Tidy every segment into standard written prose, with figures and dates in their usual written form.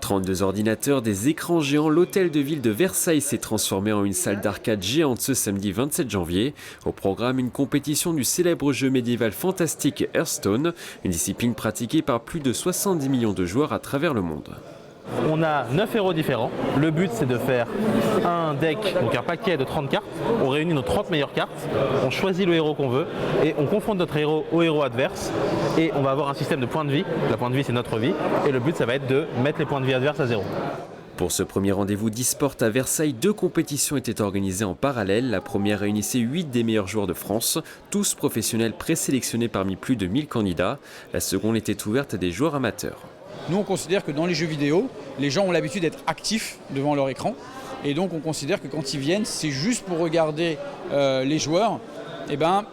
32 ordinateurs, des écrans géants, l'hôtel de ville de Versailles s'est transformé en une salle d'arcade géante ce samedi 27 janvier. Au programme, une compétition du célèbre jeu médiéval fantastique Hearthstone, une discipline pratiquée par plus de 70 millions de joueurs à travers le monde. On a 9 héros différents. Le but, c'est de faire un deck, donc un paquet de 30 cartes. On réunit nos 30 meilleures cartes, on choisit le héros qu'on veut et on confronte notre héros au héros adverse. Et on va avoir un système de points de vie. La point de vie, c'est notre vie. Et le but, ça va être de mettre les points de vie adverses à 0. Pour ce premier rendez-vous d'e-sport à Versailles, 2 compétitions étaient organisées en parallèle. La première réunissait 8 des meilleurs joueurs de France, tous professionnels présélectionnés parmi plus de 1000 candidats. La seconde était ouverte à des joueurs amateurs. Nous, on considère que dans les jeux vidéo, les gens ont l'habitude d'être actifs devant leur écran. Et donc, on considère que quand ils viennent, c'est juste pour regarder les joueurs. Et ben,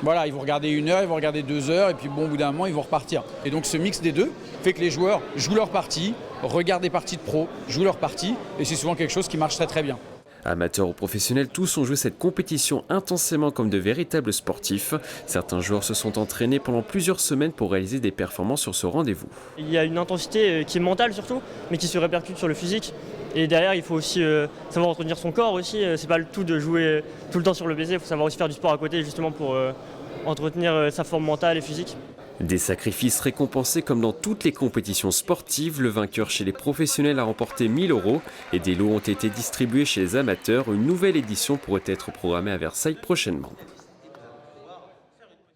voilà, ils vont regarder 1 heure, ils vont regarder 2 heures, et puis bon, au bout d'un moment, ils vont repartir. Et donc, ce mix des deux fait que les joueurs jouent leur partie, regardent des parties de pro, jouent leur partie, et c'est souvent quelque chose qui marche très très bien. Amateurs ou professionnels, tous ont joué cette compétition intensément comme de véritables sportifs. Certains joueurs se sont entraînés pendant plusieurs semaines pour réaliser des performances sur ce rendez-vous. Il y a une intensité qui est mentale surtout, mais qui se répercute sur le physique. Et derrière, il faut aussi savoir entretenir son corps aussi. C'est pas le tout de jouer tout le temps sur le baiser, il faut savoir aussi faire du sport à côté justement pour entretenir sa forme mentale et physique. Des sacrifices récompensés comme dans toutes les compétitions sportives. Le vainqueur chez les professionnels a remporté 1 000 € et des lots ont été distribués chez les amateurs. Une nouvelle édition pourrait être programmée à Versailles prochainement.